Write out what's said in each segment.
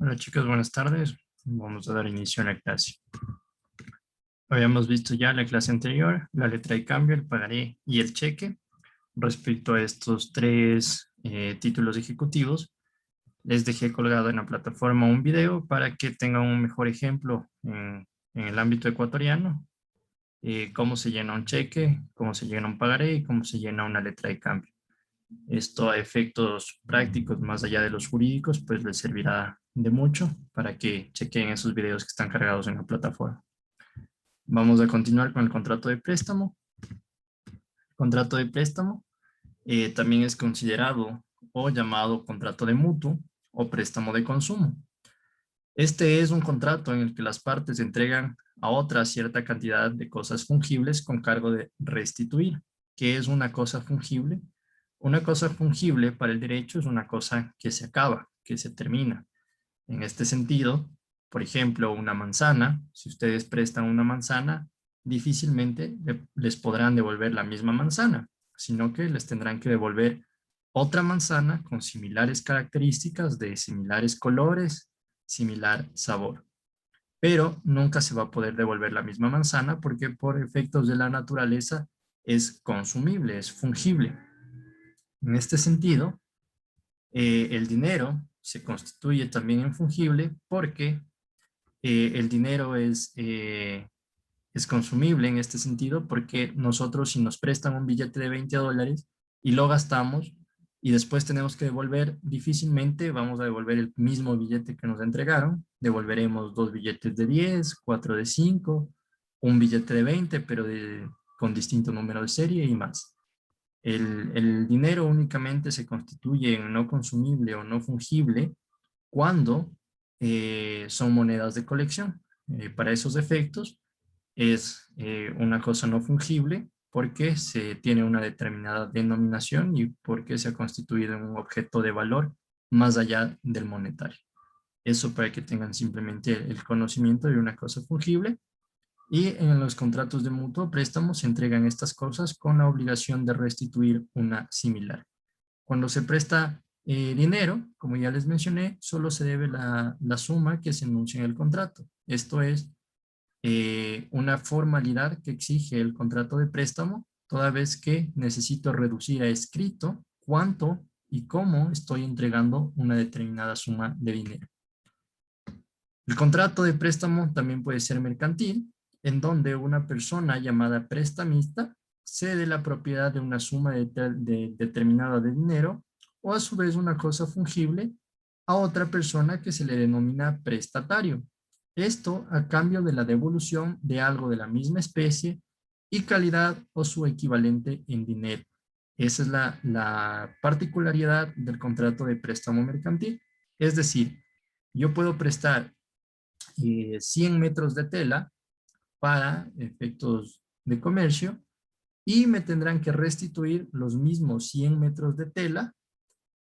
Hola chicos, buenas tardes. Vamos a dar inicio a la clase. Habíamos visto ya la clase anterior, la letra de cambio, el pagaré y el cheque. Respecto a estos tres títulos ejecutivos, les dejé colgado en la plataforma un video para que tengan un mejor ejemplo en el ámbito ecuatoriano, cómo se llena un cheque, cómo se llena un pagaré y cómo se llena una letra de cambio. Esto a efectos prácticos, más allá de los jurídicos, pues les servirá de mucho para que chequen esos videos que están cargados en la plataforma. Vamos a continuar con el contrato de préstamo. El contrato de préstamo también es considerado o llamado contrato de mutuo o préstamo de consumo. Este es un contrato en el que las partes entregan a otra cierta cantidad de cosas fungibles con cargo de restituir. ¿Qué es una cosa fungible? Una cosa fungible para el derecho es una cosa que se acaba, que se termina. En este sentido, por ejemplo, una manzana, si ustedes prestan una manzana, difícilmente les podrán devolver la misma manzana, sino que les tendrán que devolver otra manzana con similares características de similares colores, similar sabor. Pero nunca se va a poder devolver la misma manzana porque por efectos de la naturaleza es consumible, es fungible. En este sentido, el dinero se constituye también en fungible porque el dinero es consumible en este sentido porque nosotros si nos prestan un billete de $20 y lo gastamos y después tenemos que devolver, difícilmente vamos a devolver el mismo billete que nos entregaron. Devolveremos 2 billetes de 10, 4 de 5, un billete de 20, pero con distinto número de serie y más. El dinero únicamente se constituye en no consumible o no fungible cuando son monedas de colección. Para esos efectos es una cosa no fungible porque se tiene una determinada denominación y porque se ha constituido en un objeto de valor más allá del monetario. Eso para que tengan simplemente el conocimiento de una cosa fungible. Y en los contratos de mutuo préstamo se entregan estas cosas con la obligación de restituir una similar. Cuando se presta dinero, como ya les mencioné, solo se debe la suma que se enuncia en el contrato. Esto es una formalidad que exige el contrato de préstamo, toda vez que necesito reducir a escrito cuánto y cómo estoy entregando una determinada suma de dinero. El contrato de préstamo también puede ser mercantil, en donde una persona llamada prestamista cede la propiedad de una suma determinada de dinero o a su vez una cosa fungible a otra persona que se le denomina prestatario. Esto a cambio de la devolución de algo de la misma especie y calidad o su equivalente en dinero. Esa es la particularidad del contrato de préstamo mercantil. Es decir, yo puedo prestar 100 metros de tela para efectos de comercio y me tendrán que restituir los mismos 100 metros de tela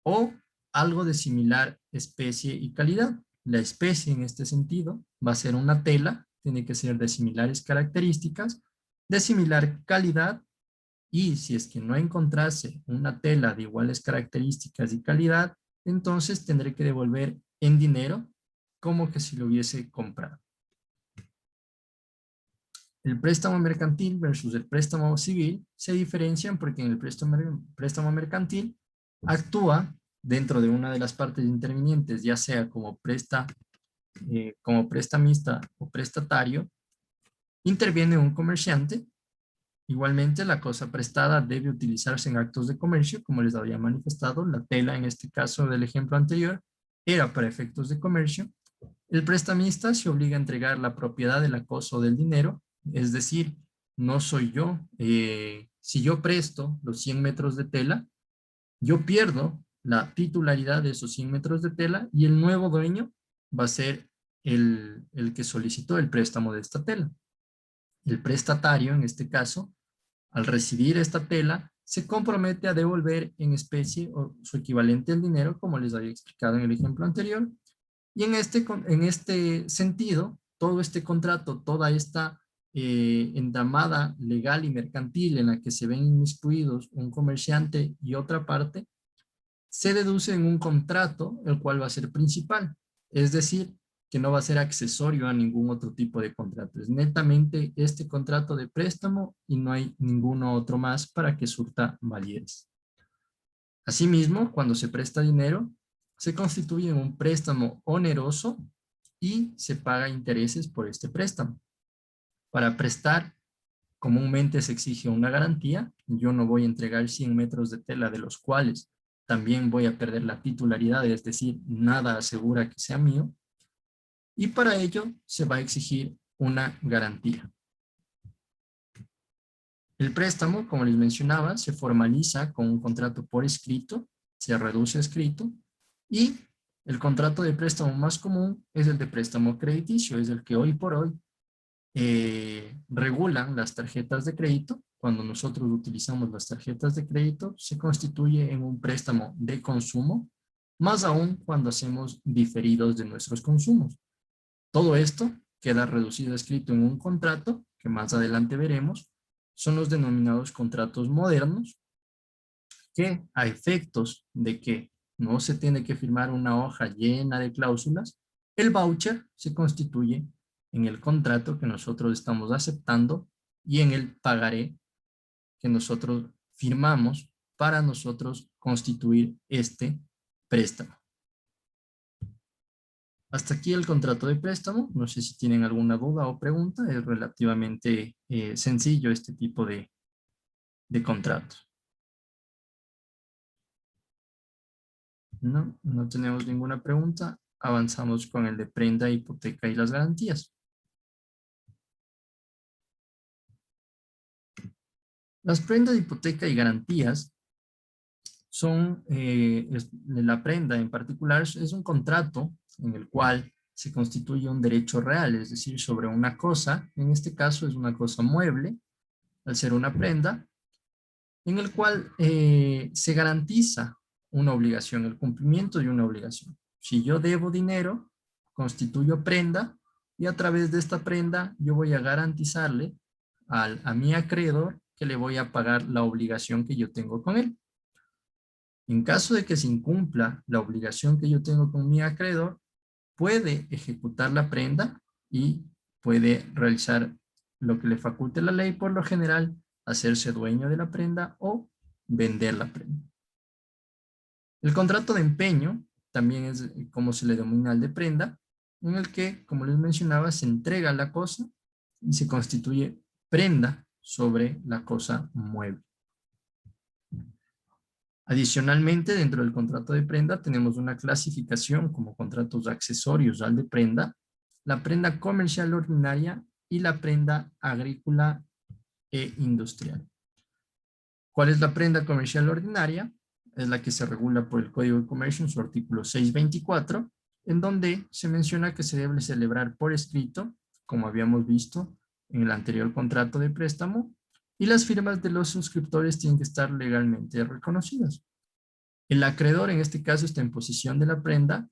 o algo de similar especie y calidad. La especie en este sentido va a ser una tela, tiene que ser de similares características, de similar calidad y si es que no encontrase una tela de iguales características y calidad, entonces tendré que devolver en dinero como que si lo hubiese comprado. El préstamo mercantil versus el préstamo civil se diferencian porque en el préstamo mercantil actúa dentro de una de las partes intervinientes, ya sea como prestamista o prestatario, interviene un comerciante. Igualmente, la cosa prestada debe utilizarse en actos de comercio, como les había manifestado. La tela, en este caso del ejemplo anterior, era para efectos de comercio. El prestamista se obliga a entregar la propiedad de la cosa o del dinero, es decir, no soy yo. Si yo presto los 100 metros de tela, yo pierdo la titularidad de esos 100 metros de tela y el nuevo dueño va a ser el que solicitó el préstamo de esta tela. El prestatario, en este caso, al recibir esta tela, se compromete a devolver en especie o su equivalente al dinero, como les había explicado en el ejemplo anterior. Y en este sentido, todo este contrato, toda esta entramada legal y mercantil en la que se ven inmiscuidos un comerciante y otra parte, se deduce en un contrato, el cual va a ser principal. Es decir, que no va a ser accesorio a ningún otro tipo de contrato. Es netamente este contrato de préstamo y no hay ninguno otro más para que surta validez. Asimismo, cuando se presta dinero, se constituye un préstamo oneroso y se paga intereses por este préstamo. Para prestar, comúnmente se exige una garantía. Yo no voy a entregar 100 metros de tela de los cuales también voy a perder la titularidad, es decir, nada asegura que sea mío. Y para ello se va a exigir una garantía. El préstamo, como les mencionaba, se formaliza con un contrato por escrito, se reduce a escrito, y el contrato de préstamo más común es el de préstamo crediticio, es el que hoy por hoy regulan las tarjetas de crédito. Cuando nosotros utilizamos las tarjetas de crédito, se constituye en un préstamo de consumo, más aún cuando hacemos diferidos de nuestros consumos. Todo esto queda reducido escrito en un contrato, que más adelante veremos, son los denominados contratos modernos, que a efectos de que no se tiene que firmar una hoja llena de cláusulas, el voucher se constituye en el contrato que nosotros estamos aceptando y en el pagaré que nosotros firmamos para nosotros constituir este préstamo. Hasta aquí el contrato de préstamo. No sé si tienen alguna duda o pregunta. Es relativamente sencillo este tipo de contratos. No, no tenemos ninguna pregunta. Avanzamos con el de prenda, hipoteca y las garantías. Las prendas, hipoteca y garantías son, la prenda en particular es un contrato en el cual se constituye un derecho real, es decir, sobre una cosa. En este caso es una cosa mueble, al ser una prenda, en el cual se garantiza una obligación, el cumplimiento de una obligación. Si yo debo dinero, constituyo prenda, y a través de esta prenda yo voy a garantizarle a mi acreedor que le voy a pagar la obligación que yo tengo con él. En caso de que se incumpla la obligación que yo tengo con mi acreedor, puede ejecutar la prenda y puede realizar lo que le faculte la ley, por lo general, hacerse dueño de la prenda o vender la prenda. El contrato de empeño también es como se le denomina al de prenda, en el que, como les mencionaba, se entrega la cosa y se constituye prenda sobre la cosa mueble. Adicionalmente, dentro del contrato de prenda tenemos una clasificación como contratos accesorios al de prenda, la prenda comercial ordinaria y la prenda agrícola e industrial. ¿Cuál es la prenda comercial ordinaria? Es la que se regula por el Código de Comercio en su artículo 624, en donde se menciona que se debe celebrar por escrito, como habíamos visto en el anterior contrato de préstamo, y las firmas de los suscriptores tienen que estar legalmente reconocidas. El acreedor en este caso está en posesión de la prenda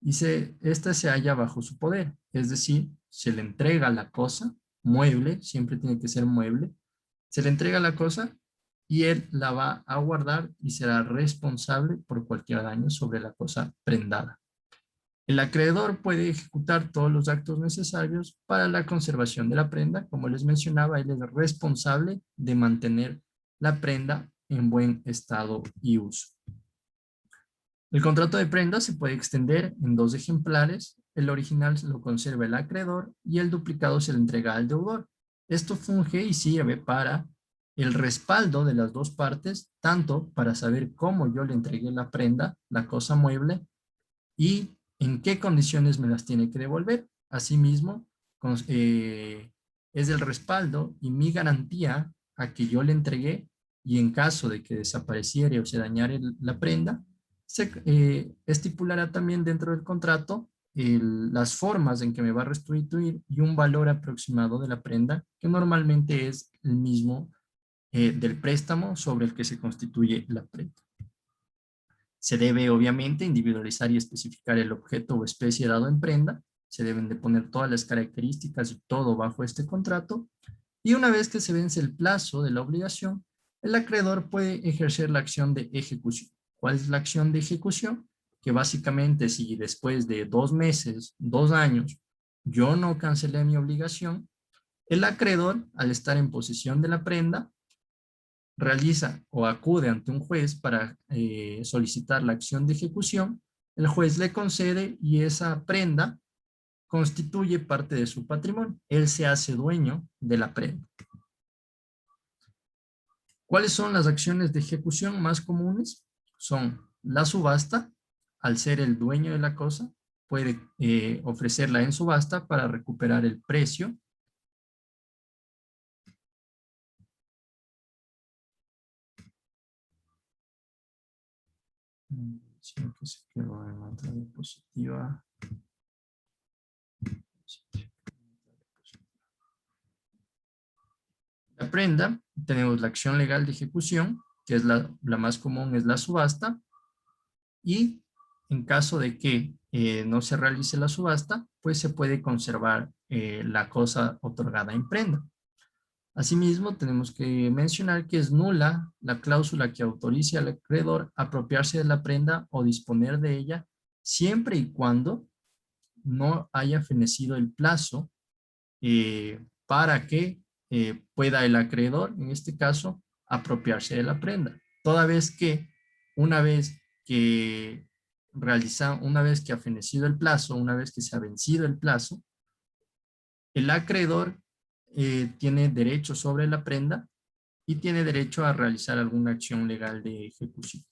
y esta se halla bajo su poder, es decir, se le entrega la cosa, mueble, siempre tiene que ser mueble, se le entrega la cosa y él la va a guardar y será responsable por cualquier daño sobre la cosa prendada. El acreedor puede ejecutar todos los actos necesarios para la conservación de la prenda. Como les mencionaba, él es responsable de mantener la prenda en buen estado y uso. El contrato de prenda se puede extender en 2 ejemplares. El original lo conserva el acreedor y el duplicado se le entrega al deudor. Esto funge y sirve para el respaldo de las dos partes, tanto para saber cómo yo le entregué la prenda, la cosa mueble, y en qué condiciones me las tiene que devolver. Asimismo, es el respaldo y mi garantía a que yo le entregué, y en caso de que desapareciera o se dañara la prenda, se estipulará también dentro del contrato las formas en que me va a restituir y un valor aproximado de la prenda, que normalmente es el mismo del préstamo sobre el que se constituye la prenda. Se debe obviamente individualizar y especificar el objeto o especie dado en prenda. Se deben de poner todas las características y todo bajo este contrato. Y una vez que se vence el plazo de la obligación, el acreedor puede ejercer la acción de ejecución. ¿Cuál es la acción de ejecución? que básicamente si después de 2 meses, 2 años, yo no cancelé mi obligación, el acreedor, al estar en posesión de la prenda, realiza o acude ante un juez para solicitar la acción de ejecución, el juez le concede y esa prenda constituye parte de su patrimonio. Él se hace dueño de la prenda. ¿Cuáles son las acciones de ejecución más comunes? Son la subasta, al ser el dueño de la cosa, puede ofrecerla en subasta para recuperar el precio. Sino que se quedó en otra diapositiva. La prenda, tenemos la acción legal de ejecución, que es la más común, es la subasta, y en caso de que no se realice la subasta, pues se puede conservar la cosa otorgada en prenda. Asimismo, tenemos que mencionar que es nula la cláusula que autorice al acreedor a apropiarse de la prenda o disponer de ella, siempre y cuando no haya fenecido el plazo para que pueda el acreedor, en este caso, apropiarse de la prenda. Toda vez que una vez que una vez que ha fenecido el plazo, una vez que se ha vencido el plazo, el acreedor tiene derecho sobre la prenda y tiene derecho a realizar alguna acción legal de ejecución.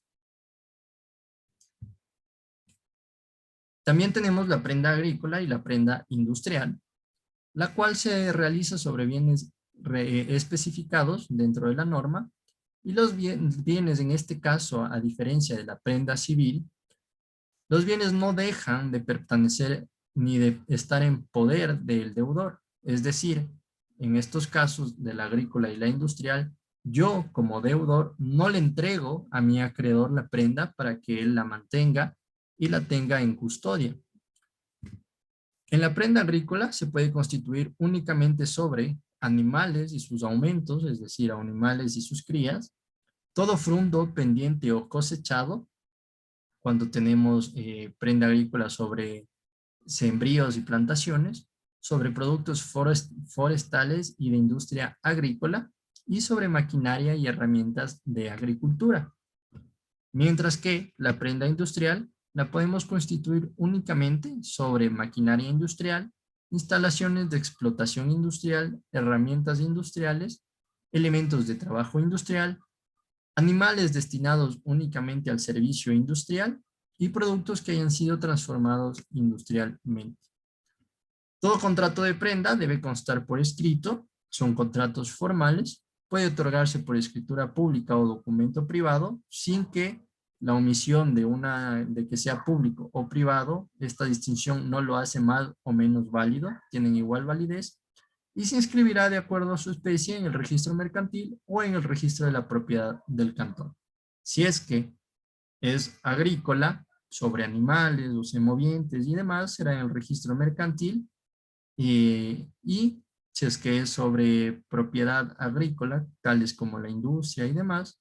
También tenemos la prenda agrícola y la prenda industrial, la cual se realiza sobre bienes especificados dentro de la norma, y los bienes en este caso, a diferencia de la prenda civil, los bienes no dejan de pertenecer ni de estar en poder del deudor. Es decir, en estos casos de la agrícola y la industrial, yo como deudor no le entrego a mi acreedor la prenda para que él la mantenga y la tenga en custodia. En la prenda agrícola se puede constituir únicamente sobre animales y sus aumentos, es decir, animales y sus crías, todo fruto pendiente o cosechado, cuando tenemos prenda agrícola sobre sembríos y plantaciones, sobre productos forestales y de industria agrícola, y sobre maquinaria y herramientas de agricultura. Mientras que la prenda industrial la podemos constituir únicamente sobre maquinaria industrial, instalaciones de explotación industrial, herramientas industriales, elementos de trabajo industrial, animales destinados únicamente al servicio industrial y productos que hayan sido transformados industrialmente. Todo contrato de prenda debe constar por escrito, son contratos formales, puede otorgarse por escritura pública o documento privado, sin que la omisión de que sea público o privado, esta distinción no lo hace más o menos válido, tienen igual validez, y se inscribirá de acuerdo a su especie en el registro mercantil o en el registro de la propiedad del cantón. Si es que es agrícola, sobre animales o semovientes y demás, será en el registro mercantil, y si es que es sobre propiedad agrícola, tales como la industria y demás,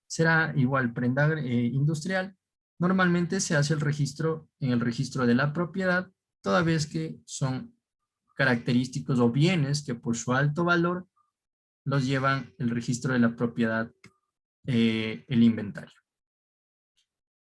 será igual prenda industrial. Normalmente se hace el registro en el registro de la propiedad, toda vez que son característicos o bienes que por su alto valor los llevan el registro de la propiedad, el inventario.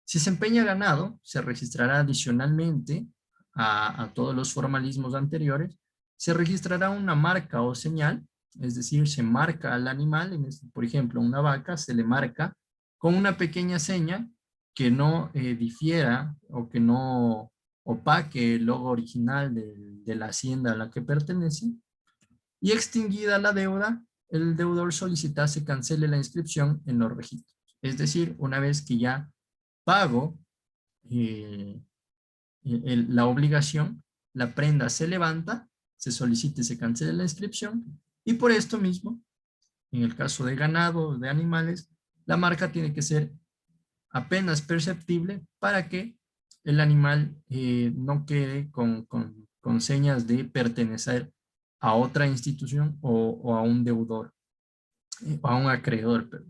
Si se empeña ganado, se registrará adicionalmente a todos los formalismos anteriores, se registrará una marca o señal, es decir, se marca al animal, por ejemplo, una vaca, se le marca con una pequeña seña que no difiera o que no opaque el logo original de la hacienda a la que pertenece, y extinguida la deuda, el deudor solicita se cancele la inscripción en los registros. Es decir, una vez que ya pago la obligación, la prenda se levanta, se solicita y se cancela la inscripción, y por esto mismo, en el caso de ganado o de animales, la marca tiene que ser apenas perceptible para que el animal no quede con señas de pertenecer a otra institución o a un deudor, o a un acreedor.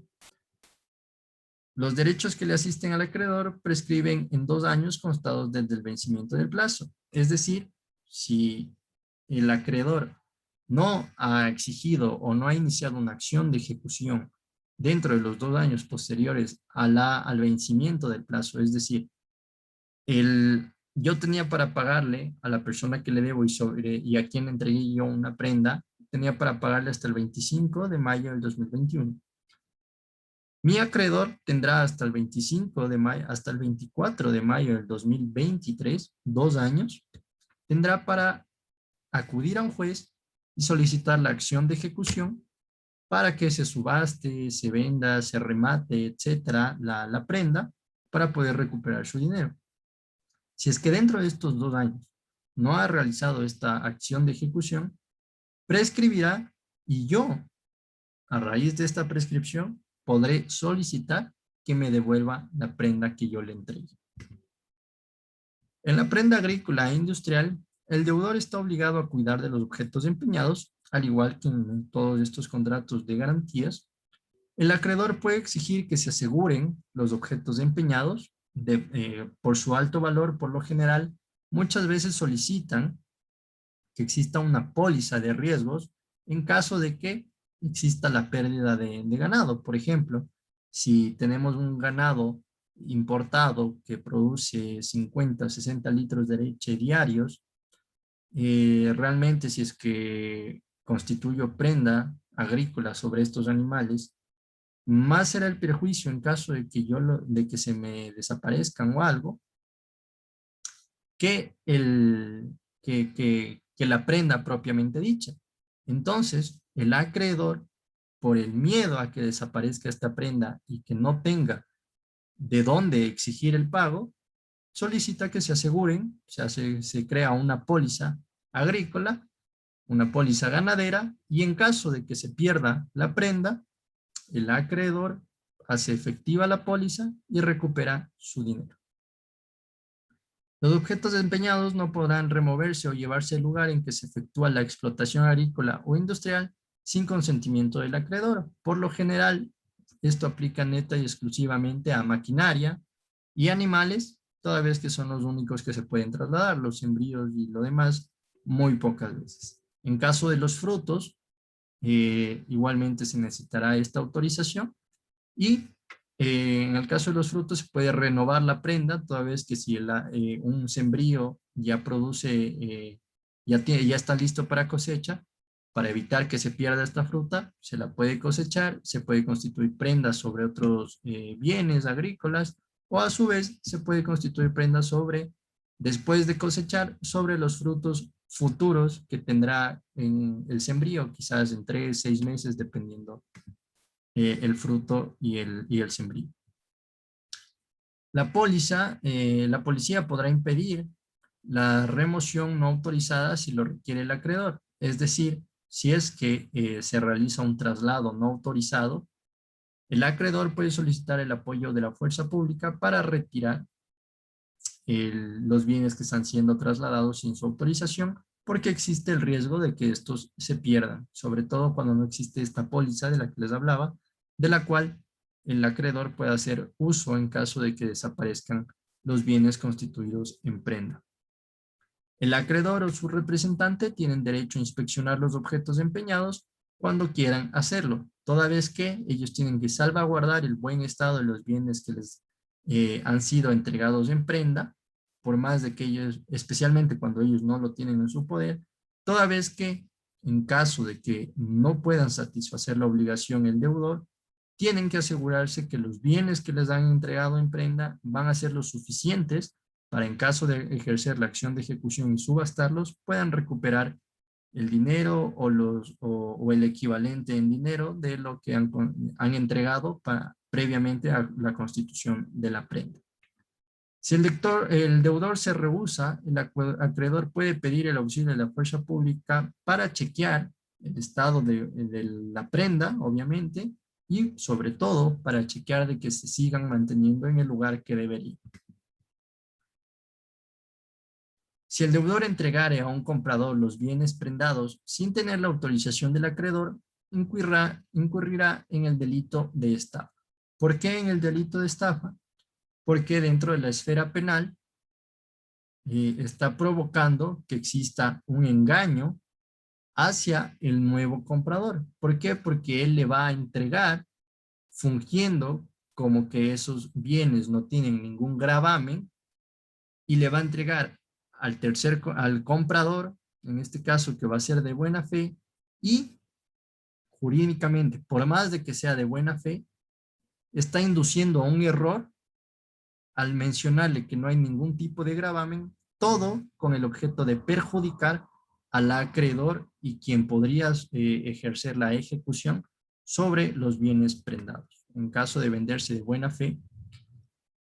Los derechos que le asisten al acreedor prescriben en 2 años constados desde el vencimiento del plazo. Es decir, si el acreedor no ha exigido o no ha iniciado una acción de ejecución dentro de los 2 años posteriores al vencimiento del plazo, es decir, yo tenía para pagarle a la persona que le debo y a quien entregué yo una prenda, tenía para pagarle hasta el 25 de mayo del 2021. Mi acreedor tendrá hasta el 25 de mayo, hasta el 24 de mayo del 2023, 2 años, tendrá para acudir a un juez y solicitar la acción de ejecución para que se subaste, se venda, se remate, etcétera, la prenda para poder recuperar su dinero. Si es que dentro de estos 2 años no ha realizado esta acción de ejecución, prescribirá y yo, a raíz de esta prescripción, podré solicitar que me devuelva la prenda que yo le entregué. En la prenda agrícola e industrial, el deudor está obligado a cuidar de los objetos empeñados, al igual que en todos estos contratos de garantías. El acreedor puede exigir que se aseguren los objetos empeñados por su alto valor. Por lo general, muchas veces solicitan que exista una póliza de riesgos en caso de que exista la pérdida de ganado. Por ejemplo, si tenemos un ganado importado que produce 50, 60 litros de leche diarios, realmente si es que constituyo prenda agrícola sobre estos animales, más será el perjuicio en caso de que, de que se me desaparezcan o algo, que, que la prenda propiamente dicha. Entonces, el acreedor, por el miedo a que desaparezca esta prenda y que no tenga de dónde exigir el pago, solicita que se aseguren, se crea una póliza agrícola, una póliza ganadera, y en caso de que se pierda la prenda, el acreedor hace efectiva la póliza y recupera su dinero. Los objetos empeñados no podrán removerse o llevarse al lugar en que se efectúa la explotación agrícola o industrial sin consentimiento del acreedor. Por lo general, esto aplica neta y exclusivamente a maquinaria y animales, toda vez que son los únicos que se pueden trasladar, los sembríos y lo demás, muy pocas veces. En caso de los frutos, igualmente se necesitará esta autorización y en el caso de los frutos se puede renovar la prenda, toda vez que si un sembrío ya produce, ya está listo para cosecha, para evitar que se pierda esta fruta, se la puede cosechar, se puede constituir prendas sobre otros bienes agrícolas, o a su vez se puede constituir prendas sobre, después de cosechar, sobre los frutos futuros que tendrá en el sembrío, quizás en 3, 6 meses, dependiendo el fruto y el sembrío. La policía podrá impedir la remoción no autorizada si lo requiere el acreedor. Es decir, si es que se realiza un traslado no autorizado, el acreedor puede solicitar el apoyo de la fuerza pública para retirar los bienes que están siendo trasladados sin su autorización, porque existe el riesgo de que estos se pierdan, sobre todo cuando no existe esta póliza de la que les hablaba, de la cual el acreedor puede hacer uso en caso de que desaparezcan los bienes constituidos en prenda. El acreedor o su representante tienen derecho a inspeccionar los objetos empeñados cuando quieran hacerlo, toda vez que ellos tienen que salvaguardar el buen estado de los bienes que les han sido entregados en prenda, por más de que ellos, especialmente cuando ellos no lo tienen en su poder, toda vez que en caso de que no puedan satisfacer la obligación el deudor, tienen que asegurarse que los bienes que les han entregado en prenda van a ser los suficientes para, en caso de ejercer la acción de ejecución y subastarlos, puedan recuperar el dinero o el equivalente en dinero de lo que han entregado previamente a la constitución de la prenda. Si el deudor se rehúsa, el acreedor puede pedir el auxilio de la fuerza pública para chequear el estado de la prenda, obviamente, y sobre todo para chequear de que se sigan manteniendo en el lugar que deberían. Si el deudor entregare a un comprador los bienes prendados sin tener la autorización del acreedor, incurrirá en el delito de estafa. ¿Por qué en el delito de estafa? Porque dentro de la esfera penal está provocando que exista un engaño hacia el nuevo comprador. ¿Por qué? Porque él le va a entregar fungiendo como que esos bienes no tienen ningún gravamen y le va a entregar al comprador, en este caso que va a ser de buena fe, y jurídicamente, por más de que sea de buena fe, está induciendo a un error al mencionarle que no hay ningún tipo de gravamen, todo con el objeto de perjudicar al acreedor y quien podría ejercer la ejecución sobre los bienes prendados. En caso de venderse de buena fe,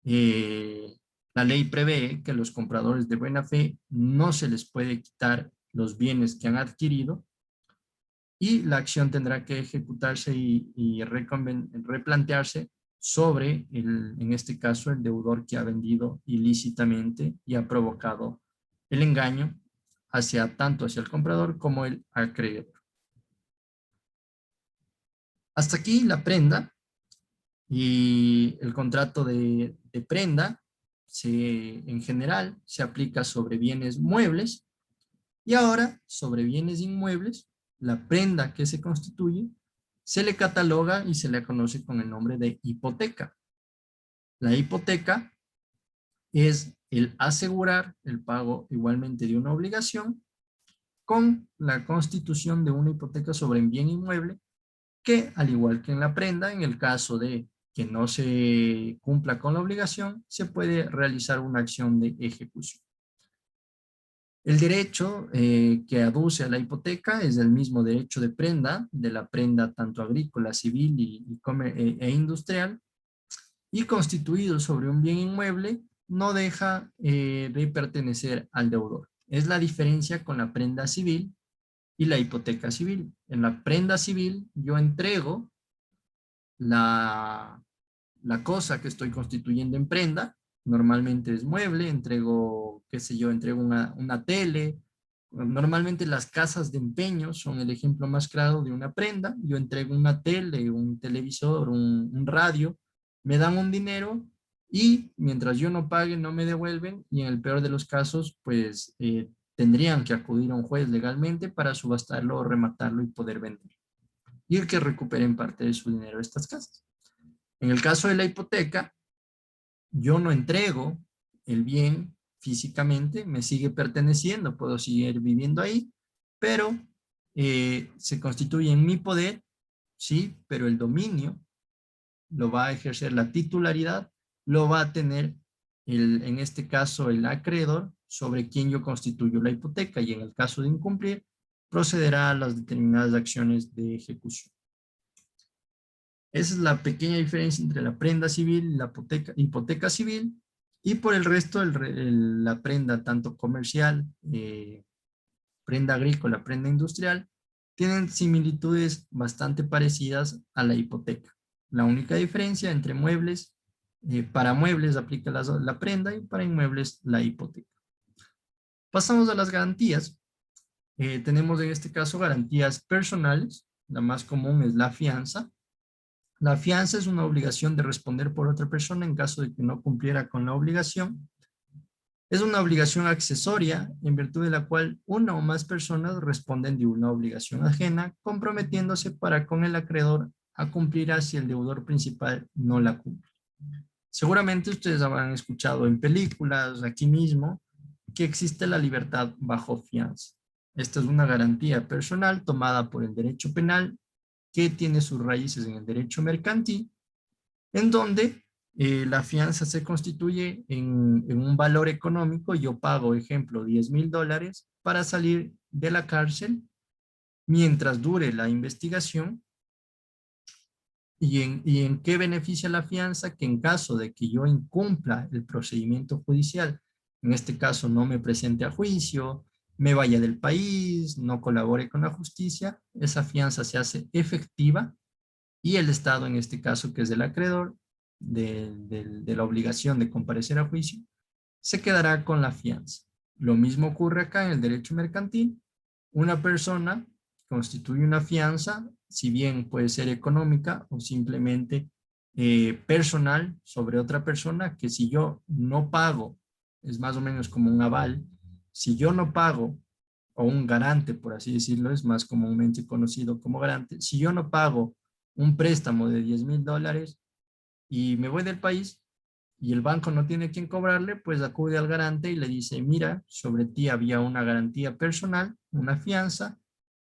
la ley prevé que a los compradores de buena fe no se les puede quitar los bienes que han adquirido y la acción tendrá que ejecutarse y replantearse sobre, en este caso, el deudor que ha vendido ilícitamente y ha provocado el engaño tanto hacia el comprador como el acreedor. Hasta aquí la prenda y el contrato de prenda en general se aplica sobre bienes muebles y ahora sobre bienes inmuebles, la prenda que se constituye se le cataloga y se le conoce con el nombre de hipoteca. La hipoteca es el asegurar el pago igualmente de una obligación con la constitución de una hipoteca sobre un bien inmueble que, al igual que en la prenda, en el caso de que no se cumpla con la obligación, se puede realizar una acción de ejecución. El derecho que aduce a la hipoteca es el mismo derecho de prenda, de la prenda tanto agrícola, civil e industrial, y constituido sobre un bien inmueble, no deja de pertenecer al deudor. Es la diferencia con la prenda civil y la hipoteca civil. En la prenda civil yo entrego la, la cosa que estoy constituyendo en prenda, normalmente es mueble, entrego, qué sé yo, entrego una tele. Normalmente las casas de empeño son el ejemplo más claro de una prenda. Yo entrego una tele, un televisor, un radio, me dan un dinero y mientras yo no pague no me devuelven y en el peor de los casos pues tendrían que acudir a un juez legalmente para subastarlo o rematarlo y poder vender y el que recuperen parte de su dinero de estas casas. En el caso de la hipoteca, yo no entrego el bien físicamente, me sigue perteneciendo, puedo seguir viviendo ahí, pero se constituye en mi poder, sí, pero el dominio lo va a ejercer la titularidad, lo va a tener en este caso el acreedor sobre quien yo constituyo la hipoteca y en el caso de incumplir procederá a las determinadas acciones de ejecución. Esa es la pequeña diferencia entre la prenda civil y la hipoteca civil. Y por el resto, la prenda tanto comercial, prenda agrícola, prenda industrial, tienen similitudes bastante parecidas a la hipoteca. La única diferencia entre muebles, para muebles aplica la prenda y para inmuebles la hipoteca. Pasamos a las garantías. Tenemos en este caso garantías personales. La más común es la fianza. La fianza es una obligación de responder por otra persona en caso de que no cumpliera con la obligación. Es una obligación accesoria en virtud de la cual una o más personas responden de una obligación ajena, comprometiéndose para con el acreedor a cumplir si el deudor principal no la cumple. Seguramente ustedes habrán escuchado en películas, aquí mismo, que existe la libertad bajo fianza. Esta es una garantía personal tomada por el derecho penal que tiene sus raíces en el derecho mercantil, en donde la fianza se constituye en un valor económico. Yo pago, ejemplo, $10,000 para salir de la cárcel mientras dure la investigación. ¿Y en qué beneficia la fianza? Que en caso de que yo incumpla el procedimiento judicial, en este caso no me presente a juicio, me vaya del país, no colabore con la justicia, esa fianza se hace efectiva y el Estado, en este caso, que es el acreedor de la obligación de comparecer a juicio, se quedará con la fianza. Lo mismo ocurre acá en el derecho mercantil. Una persona constituye una fianza, si bien puede ser económica o simplemente personal sobre otra persona, que si yo no pago, es más o menos como un aval, si yo no pago, o un garante, por así decirlo, es más comúnmente conocido como garante, si yo no pago un préstamo de $10,000 y me voy del país y el banco no tiene quien cobrarle, pues acude al garante y le dice, mira, sobre ti había una garantía personal, una fianza,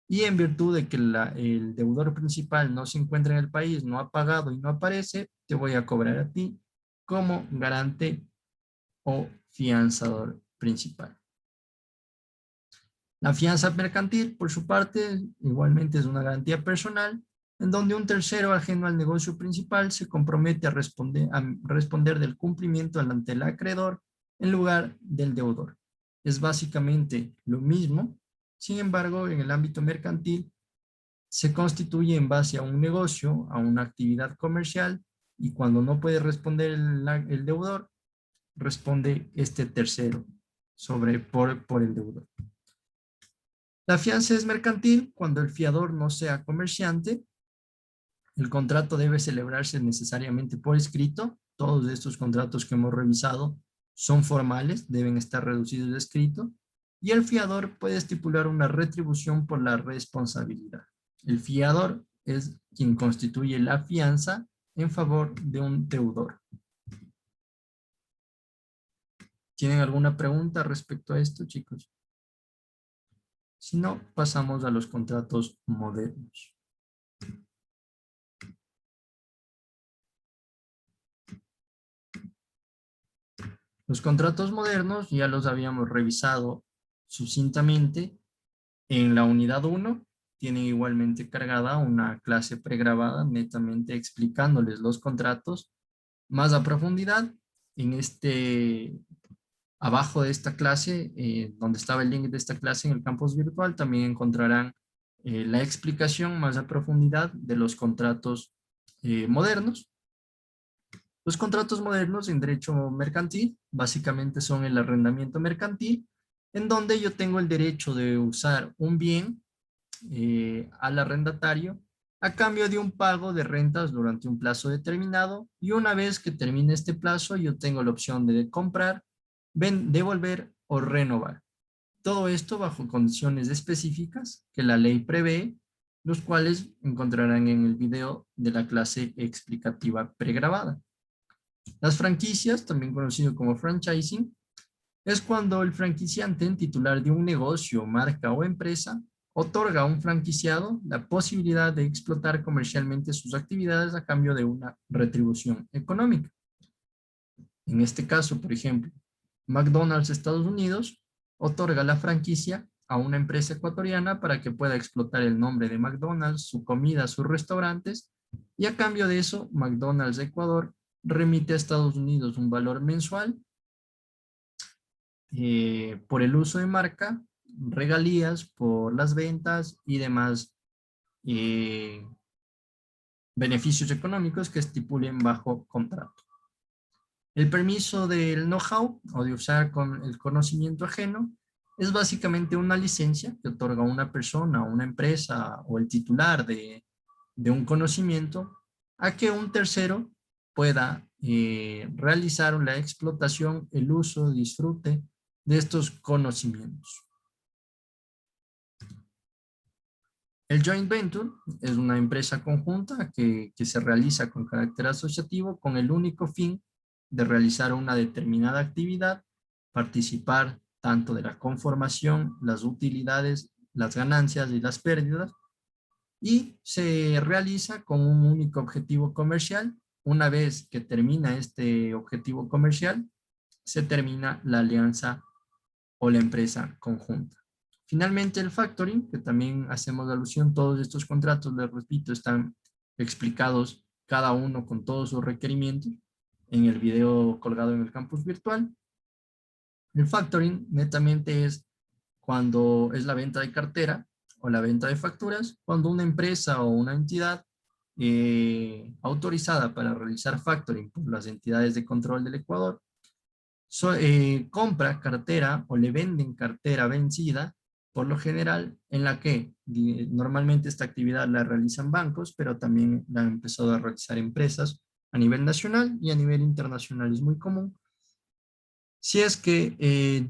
y en virtud de que el deudor principal no se encuentra en el país, no ha pagado y no aparece, te voy a cobrar a ti como garante o fianzador principal. La fianza mercantil, por su parte, igualmente es una garantía personal en donde un tercero ajeno al negocio principal se compromete a responder del cumplimiento ante el acreedor en lugar del deudor. Es básicamente lo mismo, sin embargo, en el ámbito mercantil se constituye en base a un negocio, a una actividad comercial, y cuando no puede responder el deudor, responde este tercero por el deudor. La fianza es mercantil cuando el fiador no sea comerciante. El contrato debe celebrarse necesariamente por escrito. Todos estos contratos que hemos revisado son formales, deben estar reducidos de escrito. Y el fiador puede estipular una retribución por la responsabilidad. El fiador es quien constituye la fianza en favor de un deudor. ¿Tienen alguna pregunta respecto a esto, chicos? Si no, pasamos a los contratos modernos. Los contratos modernos ya los habíamos revisado sucintamente en la unidad 1. Tienen igualmente cargada una clase pregrabada netamente explicándoles los contratos más a profundidad. Abajo de esta clase, donde estaba el link de esta clase en el campus virtual, también encontrarán la explicación más a profundidad de los contratos modernos. Los contratos modernos en derecho mercantil básicamente son el arrendamiento mercantil, en donde yo tengo el derecho de usar un bien al arrendatario a cambio de un pago de rentas durante un plazo determinado, y una vez que termine este plazo yo tengo la opción de comprar, devolver o renovar. Todo esto bajo condiciones específicas que la ley prevé, los cuales encontrarán en el video de la clase explicativa pregrabada. Las franquicias, también conocido como franchising, es cuando el franquiciante, titular de un negocio, marca o empresa, otorga a un franquiciado la posibilidad de explotar comercialmente sus actividades a cambio de una retribución económica. En este caso, por ejemplo, McDonald's Estados Unidos otorga la franquicia a una empresa ecuatoriana para que pueda explotar el nombre de McDonald's, su comida, sus restaurantes, y a cambio de eso, McDonald's Ecuador remite a Estados Unidos un valor mensual por el uso de marca, regalías por las ventas y demás eh, beneficios económicos que estipulen bajo contrato. El permiso del know-how o de usar con el conocimiento ajeno es básicamente una licencia que otorga una persona, una empresa o el titular de un conocimiento a que un tercero pueda realizar la explotación, el uso, disfrute de estos conocimientos. El joint venture es una empresa conjunta que se realiza con carácter asociativo con el único fin de realizar una determinada actividad, participar tanto de la conformación, las utilidades, las ganancias y las pérdidas, y se realiza con un único objetivo comercial. Una vez que termina este objetivo comercial, se termina la alianza o la empresa conjunta. Finalmente, el factoring, que también hacemos alusión, todos estos contratos, les repito, están explicados cada uno con todos sus requerimientos en el video colgado en el campus virtual. El factoring netamente es cuando es la venta de cartera o la venta de facturas, cuando una empresa o una entidad autorizada para realizar factoring por las entidades de control del Ecuador compra cartera o le venden cartera vencida, por lo general en la que normalmente esta actividad la realizan bancos, pero también la han empezado a realizar empresas a nivel nacional y a nivel internacional es muy común. Si es que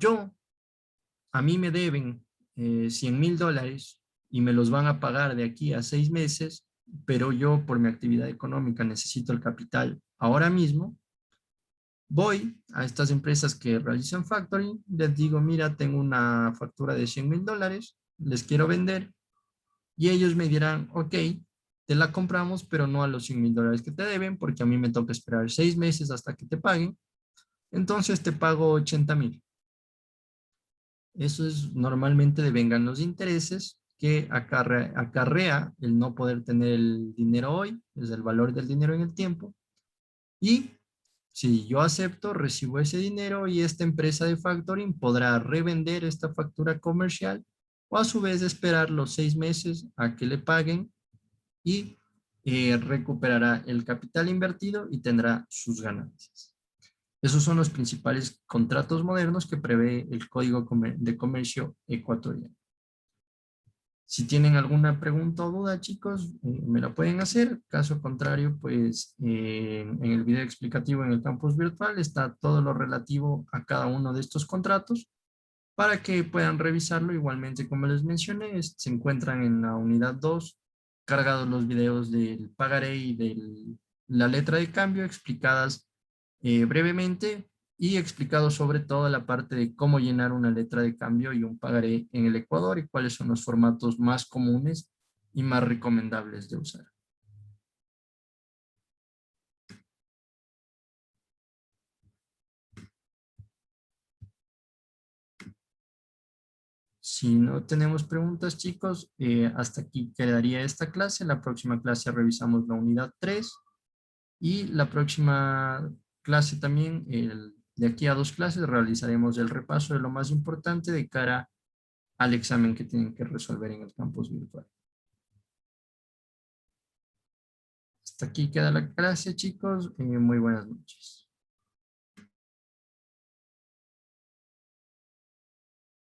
a mí me deben $100,000 y me los van a pagar de aquí a 6 meses, pero yo por mi actividad económica necesito el capital ahora mismo, voy a estas empresas que realizan factoring, les digo, mira, tengo una factura de $100,000, les quiero vender, y ellos me dirán, ok, te la compramos, pero no a los $100,000 que te deben, porque a mí me toca esperar 6 meses hasta que te paguen, entonces te pago 80,000. Eso es normalmente devengan los intereses que acarrea el no poder tener el dinero hoy, es el valor del dinero en el tiempo, y si yo acepto, recibo ese dinero y esta empresa de factoring podrá revender esta factura comercial o a su vez esperar los 6 meses a que le paguen y recuperará el capital invertido y tendrá sus ganancias. Esos son los principales contratos modernos que prevé el Código de Comercio ecuatoriano. Si tienen alguna pregunta o duda, chicos, me la pueden hacer. Caso contrario, pues en el video explicativo en el campus virtual está todo lo relativo a cada uno de estos contratos para que puedan revisarlo. Igualmente, como les mencioné, se encuentran en la unidad 2 cargados los videos del pagaré y de la letra de cambio explicadas brevemente y explicado sobre todo la parte de cómo llenar una letra de cambio y un pagaré en el Ecuador y cuáles son los formatos más comunes y más recomendables de usar. Si no tenemos preguntas, chicos, hasta aquí quedaría esta clase. La próxima clase revisamos la unidad 3 y la próxima clase también, de aquí a 2 clases, realizaremos el repaso de lo más importante de cara al examen que tienen que resolver en el campus virtual. Hasta aquí queda la clase, chicos. Muy buenas noches.